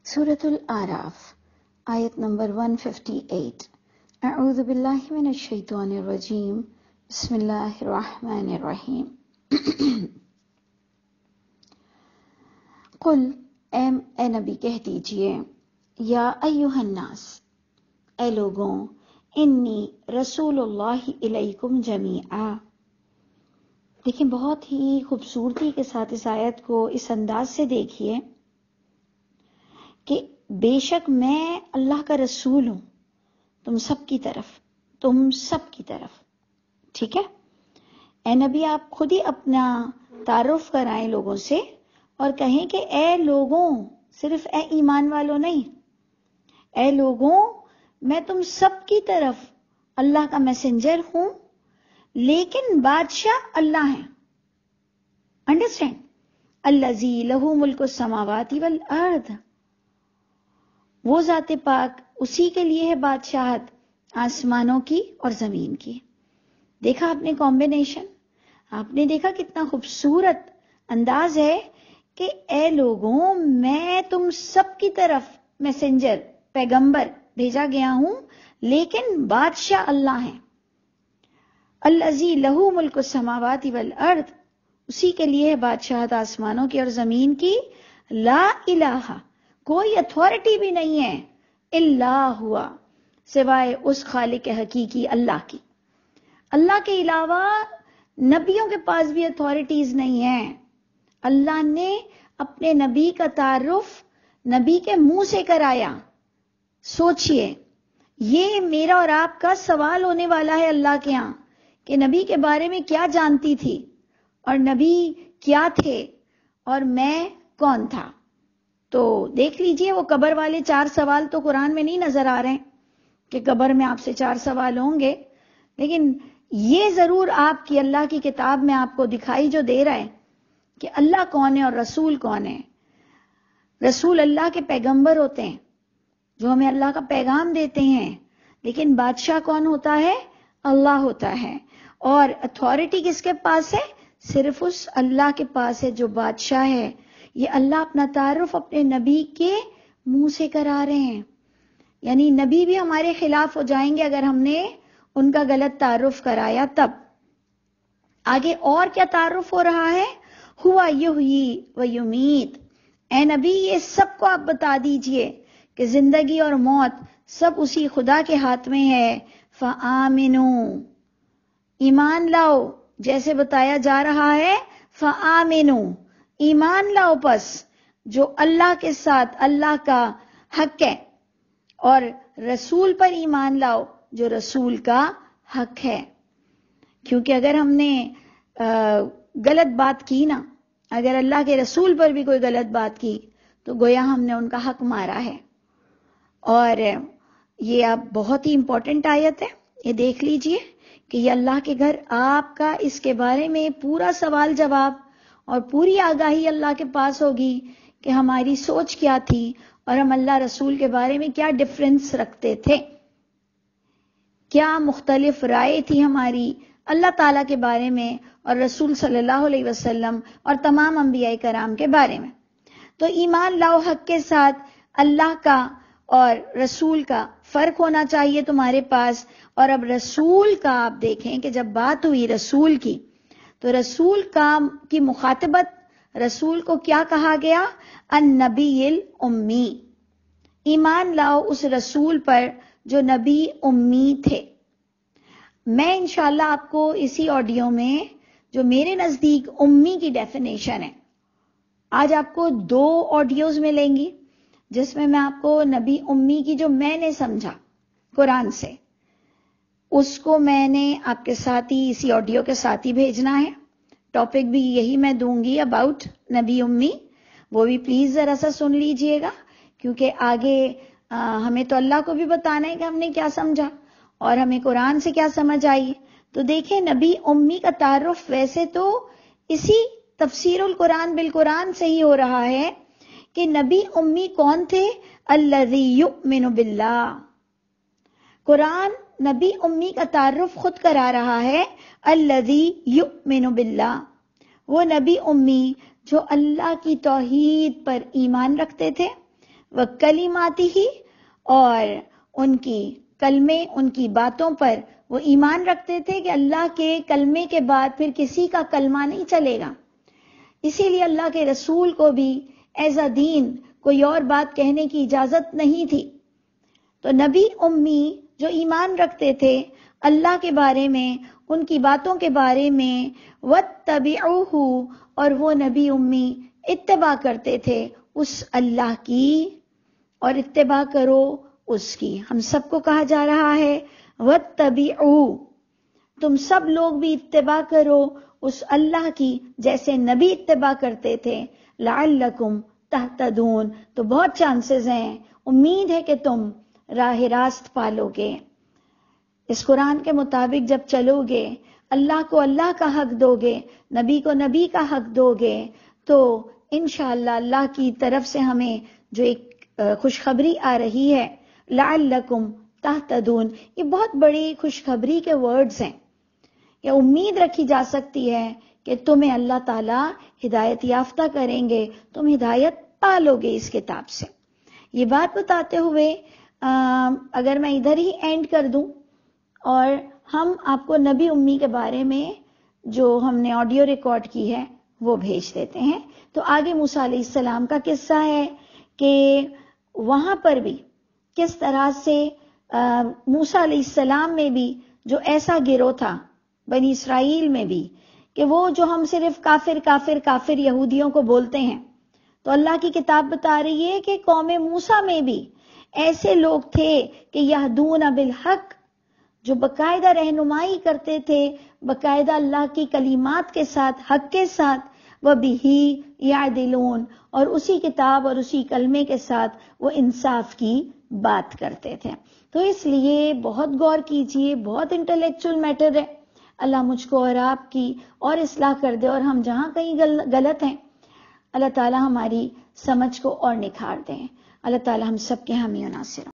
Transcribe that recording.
سورة الأعراف آیت نمبر 158. اعوذ باللہ من الشیطان الرجیم بسم اللہ الرحمن الرحیم. قل اے نبی کہہ دیجئے، یا ایہا الناس، اے لوگوں، انی رسول اللہ الیکم جمیعا. دیکھیں بہت ہی خوبصورتی کے ساتھ اس آیت کو اس انداز سے دیکھیے کہ بے شک میں اللہ کا رسول ہوں تم سب کی طرف. ٹھیک ہے؟ اے نبی آپ خود ہی اپنا تعارف کرائیں لوگوں سے اور کہیں کہ اے لوگوں، صرف اے ایمان والوں نہیں، اے لوگوں میں تم سب کی طرف اللہ کا میسنجر ہوں، لیکن بادشاہ اللہ ہیں. انڈرسٹینڈ؟ الذی لہ ملک السماوات والارض، وہ ذات پاک، اسی کے لیے ہے بادشاہت آسمانوں کی اور زمین کی. دیکھا آپ نے کمبینیشن؟ آپ نے دیکھا کتنا خوبصورت انداز ہے کہ اے لوگوں میں تم سب کی طرف میسنجر، پیغمبر بھیجا گیا ہوں، لیکن بادشاہ اللہ ہیں. الذی لہ ملک السماوات والارض، اسی کے لیے ہے بادشاہت آسمانوں کی اور زمین کی. لا الہ، کوئی اتھارٹی بھی نہیں ہے، الا ہوا، سوائے اس خالق حقیقی اللہ کی. اللہ کے علاوہ نبیوں کے پاس بھی اتھارٹیز نہیں ہیں. اللہ نے اپنے نبی کا تعارف نبی کے منہ سے کرایا. سوچئے، یہ میرا اور آپ کا سوال ہونے والا ہے اللہ کے ہاں کہ نبی کے بارے میں کیا جانتی تھی اور نبی کیا تھے اور میں کون تھا. تو دیکھ لیجئے وہ قبر والے 4 سوال تو قرآن میں نہیں نظر آ رہے ہیں کہ قبر میں آپ سے 4 سوال ہوں گے، لیکن یہ ضرور آپ کی اللہ کی کتاب میں آپ کو دکھائی جو دے رہا ہے کہ اللہ کون ہے اور رسول کون ہے. رسول اللہ کے پیغمبر ہوتے ہیں جو ہمیں اللہ کا پیغام دیتے ہیں، لیکن بادشاہ کون ہوتا ہے؟ اللہ ہوتا ہے. اور اتھارٹی کس کے پاس ہے؟ صرف اس اللہ کے پاس ہے جو بادشاہ ہے. یہ اللہ اپنا تعارف اپنے نبی کے منہ سے کرا رہے ہیں، یعنی نبی بھی ہمارے خلاف ہو جائیں گے اگر ہم نے ان کا غلط تعارف کرایا تب. آگے اور کیا تعارف ہو رہا ہے؟ ہوا یحیی و یمیت. اے نبی یہ سب کو آپ بتا دیجئے کہ زندگی اور موت سب اسی خدا کے ہاتھ میں ہے. فآمنوا، ایمان لاؤ، جیسے بتایا جا رہا ہے. فآمنوا، ایمان لاؤ، پس جو اللہ کے ساتھ اللہ کا حق ہے، اور رسول پر ایمان لاؤ جو رسول کا حق ہے. کیونکہ اگر ہم نے غلط بات کی نا، اگر اللہ کے رسول پر بھی کوئی غلط بات کی تو گویا ہم نے ان کا حق مارا ہے. اور یہ اب بہت ہی امپورٹنٹ آیت ہے، یہ دیکھ لیجئے کہ یہ اللہ کے گھر آپ کا اس کے بارے میں پورا سوال جواب اور پوری آگاہی اللہ کے پاس ہوگی کہ ہماری سوچ کیا تھی اور ہم اللہ رسول کے بارے میں کیا ڈفرنس رکھتے تھے، کیا مختلف رائے تھی ہماری اللہ تعالیٰ کے بارے میں اور رسول صلی اللہ علیہ وسلم اور تمام انبیاء کرام کے بارے میں. تو ایمان لاؤ حق کے ساتھ، اللہ کا اور رسول کا فرق ہونا چاہیے تمہارے پاس. اور اب رسول کا آپ دیکھیں کہ جب بات ہوئی رسول کی تو رسول کی مخاطبت رسول کو کیا کہا گیا؟ النبی الامی. ایمان لاؤ اس رسول پر جو نبی امی تھے. میں انشاءاللہ آپ کو اسی آڈیو میں جو میرے نزدیک امی کی ڈیفینیشن ہے، آج آپ کو 2 آڈیوز ملیں گی جس میں آپ کو نبی امی کی جو میں نے سمجھا قرآن سے، اس کو میں نے آپ کے ساتھ ہی اسی آڈیو کے ساتھ ہی بھیجنا ہے. ٹاپک بھی یہی میں دوں گی اباؤٹ نبی امی، وہ بھی پلیز ذرا سا سن لیجئے گا، کیونکہ آگے ہمیں تو اللہ کو بھی بتانا ہے کہ ہم نے کیا سمجھا اور ہمیں قرآن سے کیا سمجھ آئی. تو دیکھیں نبی امی کا تعارف ویسے تو اسی تفسیر القرآن بالقرآن سے ہی ہو رہا ہے کہ نبی امی کون تھے؟ الذی یؤمن باللہ. قرآن نبی امی کا تعارف خود کرا رہا ہے، الذی یؤمن باللہ، وہ نبی امی جو اللہ کی توحید پر ایمان رکھتے تھے، وکلماتہ، اور ان کی کلمے، ان کی باتوں پر وہ ایمان رکھتے تھے کہ اللہ کے کلمے کے بعد پھر کسی کا کلمہ نہیں چلے گا. اسی لیے اللہ کے رسول کو بھی ایز اے دین کوئی اور بات کہنے کی اجازت نہیں تھی. تو نبی امی جو ایمان رکھتے تھے اللہ کے بارے میں، ان کی باتوں کے بارے میں، وَاتَّبِعُوهُ، اور وہ نبی امی اتباع کرتے تھے اس اللہ کی، اور اتباع کرو اس کی. ہم سب کو کہا جا رہا ہے وَاتَّبِعُوا، تم سب لوگ بھی اتباع کرو اس اللہ کی جیسے نبی اتباع کرتے تھے. لعلکم تہتدون، تو بہت چانسز ہیں، امید ہے کہ تم راہ راست پالو گے. اس قرآن کے مطابق جب چلو گے، اللہ کو اللہ کا حق دو گے، نبی کو نبی کا حق دو گے، تو انشاءاللہ اللہ کی طرف سے ہمیں جو ایک خوشخبری آ رہی ہے، لعلکم تہتدون، یہ بہت بڑی خوشخبری کے ورڈز ہیں. یہ امید رکھی جا سکتی ہے کہ تمہیں اللہ تعالیٰ ہدایت یافتہ کریں گے، تم ہدایت پالو گے اس کتاب سے. یہ بات بتاتے ہوئے اگر میں ادھر ہی اینڈ کر دوں اور ہم آپ کو نبی امی کے بارے میں جو ہم نے آڈیو ریکارڈ کی ہے وہ بھیج دیتے ہیں. تو آگے موسیٰ علیہ السلام کا قصہ ہے کہ وہاں پر بھی کس طرح سے موسیٰ علیہ السلام میں بھی جو ایسا گروہ تھا بنی اسرائیل میں بھی کہ وہ جو ہم صرف کافر کافر کافر یہودیوں کو بولتے ہیں، تو اللہ کی کتاب بتا رہی ہے کہ قوم موسیٰ میں بھی ایسے لوگ تھے کہ یہدون بالحق، جو باقاعدہ رہنمائی کرتے تھے باقاعدہ اللہ کی کلمات کے ساتھ، حق کے ساتھ، وَبِهِ يَعْدِلُونَ، اور اسی کتاب اور اسی کلمے کے ساتھ وہ انصاف کی بات کرتے تھے. تو اس لیے بہت غور کیجئے، بہت انٹلیکچول میٹر ہے. اللہ مجھ کو اور آپ کی اور اصلاح کر دے، اور ہم جہاں کہیں غلط ہیں اللہ تعالی ہماری سمجھ کو اور نکھار دیں. اللہ تعالی ہم سب کے حامی و ناصر ہوں.